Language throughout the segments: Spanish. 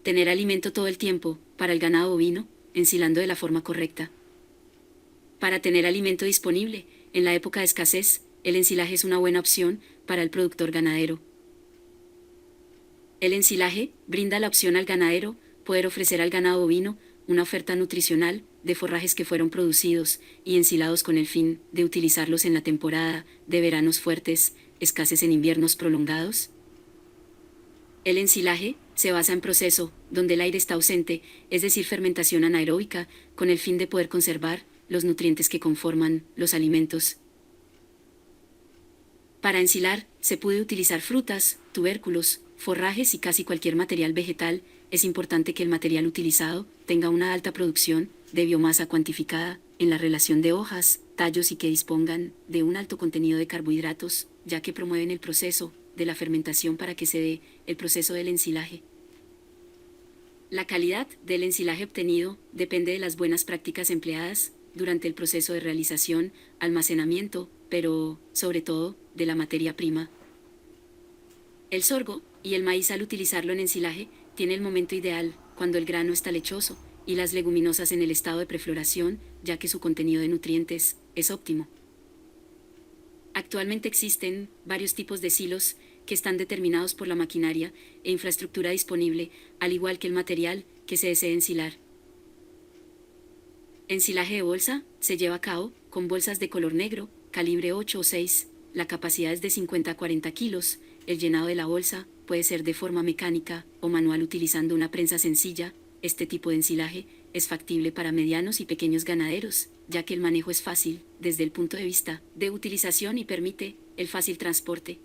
Tener alimento todo el tiempo, para el ganado bovino, ensilando de la forma correcta. Para tener alimento disponible, en la época de escasez, el ensilaje es una buena opción para el productor ganadero. El ensilaje brinda la opción al ganadero poder ofrecer al ganado bovino una oferta nutricional de forrajes que fueron producidos y ensilados con el fin de utilizarlos en la temporada de veranos fuertes, escasez en inviernos prolongados. El ensilaje se basa en proceso donde el aire está ausente, es decir, fermentación anaeróbica, con el fin de poder conservar los nutrientes que conforman los alimentos. Para ensilar, se puede utilizar frutas, tubérculos, forrajes y casi cualquier material vegetal. Es importante que el material utilizado tenga una alta producción de biomasa cuantificada en la relación de hojas, tallos y que dispongan de un alto contenido de carbohidratos, ya que promueven el proceso de la fermentación para que se dé el proceso del ensilaje. La calidad del ensilaje obtenido depende de las buenas prácticas empleadas durante el proceso de realización, almacenamiento, pero, sobre todo, de la materia prima. El sorgo y el maíz, al utilizarlo en ensilaje, tiene el momento ideal, cuando el grano está lechoso, y las leguminosas en el estado de prefloración, ya que su contenido de nutrientes es óptimo. Actualmente existen varios tipos de silos que están determinados por la maquinaria e infraestructura disponible, al igual que el material que se desee ensilar. Ensilaje de bolsa se lleva a cabo con bolsas de color negro, calibre 8 o 6, la capacidad es de 50 a 40 kilos, el llenado de la bolsa puede ser de forma mecánica o manual utilizando una prensa sencilla. Este tipo de ensilaje es factible para medianos y pequeños ganaderos, ya que el manejo es fácil desde el punto de vista de utilización y permite el fácil transporte.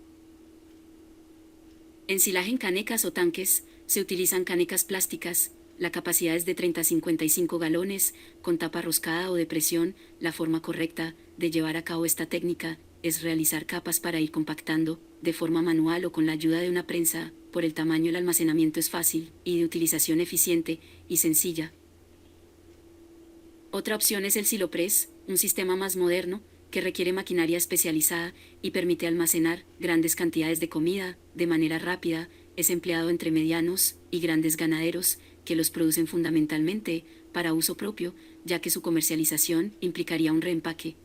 Ensilaje en canecas o tanques, se utilizan canecas plásticas, la capacidad es de 30 a 55 galones, con tapa roscada o de presión. La forma correcta de llevar a cabo esta técnica es realizar capas para ir compactando, de forma manual o con la ayuda de una prensa. Por el tamaño el almacenamiento es fácil y de utilización eficiente y sencilla. Otra opción es el silopress, un sistema más moderno que requiere maquinaria especializada y permite almacenar grandes cantidades de comida de manera rápida. Es empleado entre medianos y grandes ganaderos que los producen fundamentalmente para uso propio, ya que su comercialización implicaría un reempaque.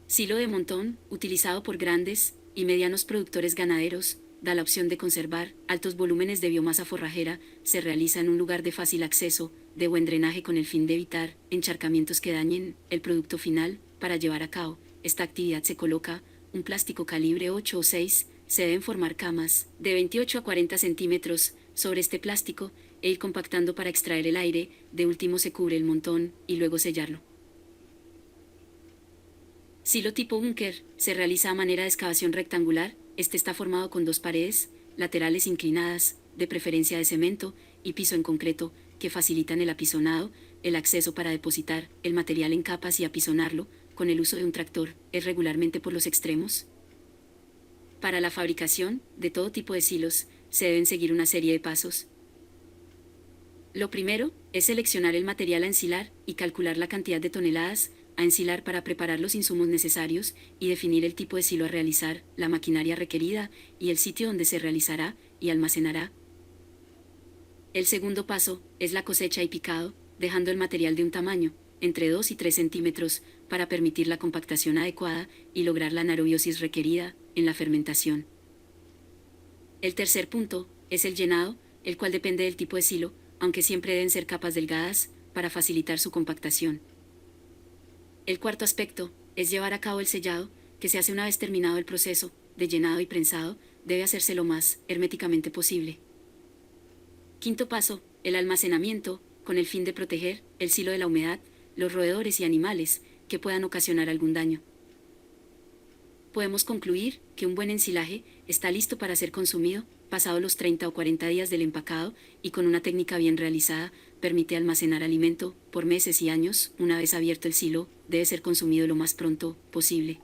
Silo de montón, utilizado por grandes y medianos productores ganaderos, da la opción de conservar altos volúmenes de biomasa forrajera. Se realiza en un lugar de fácil acceso, de buen drenaje, con el fin de evitar encharcamientos que dañen el producto final. Para llevar a cabo esta actividad se coloca un plástico calibre 8 o 6, se deben formar camas de 28 a 40 centímetros sobre este plástico e ir compactando para extraer el aire. De último se cubre el montón y luego sellarlo. Silo tipo búnker, se realiza a manera de excavación rectangular. Este está formado con dos paredes laterales inclinadas, de preferencia de cemento, y piso en concreto, que facilitan el apisonado. El acceso para depositar el material en capas y apisonarlo, con el uso de un tractor, es regularmente por los extremos. Para la fabricación de todo tipo de silos, se deben seguir una serie de pasos. Lo primero es seleccionar el material a ensilar y calcular la cantidad de toneladas a ensilar para preparar los insumos necesarios y definir el tipo de silo a realizar, la maquinaria requerida y el sitio donde se realizará y almacenará. El segundo paso es la cosecha y picado, dejando el material de un tamaño, entre 2 y 3 centímetros, para permitir la compactación adecuada y lograr la anaerobiosis requerida en la fermentación. El tercer punto es el llenado, el cual depende del tipo de silo, aunque siempre deben ser capas delgadas para facilitar su compactación. El cuarto aspecto es llevar a cabo el sellado, que se hace una vez terminado el proceso de llenado y prensado. Debe hacerse lo más herméticamente posible. Quinto paso, el almacenamiento, con el fin de proteger el silo de la humedad, los roedores y animales que puedan ocasionar algún daño. Podemos concluir que un buen ensilaje está listo para ser consumido pasados los 30 o 40 días del empacado, y con una técnica bien realizada permite almacenar alimento por meses y años. Una vez abierto el silo, debe ser consumido lo más pronto posible.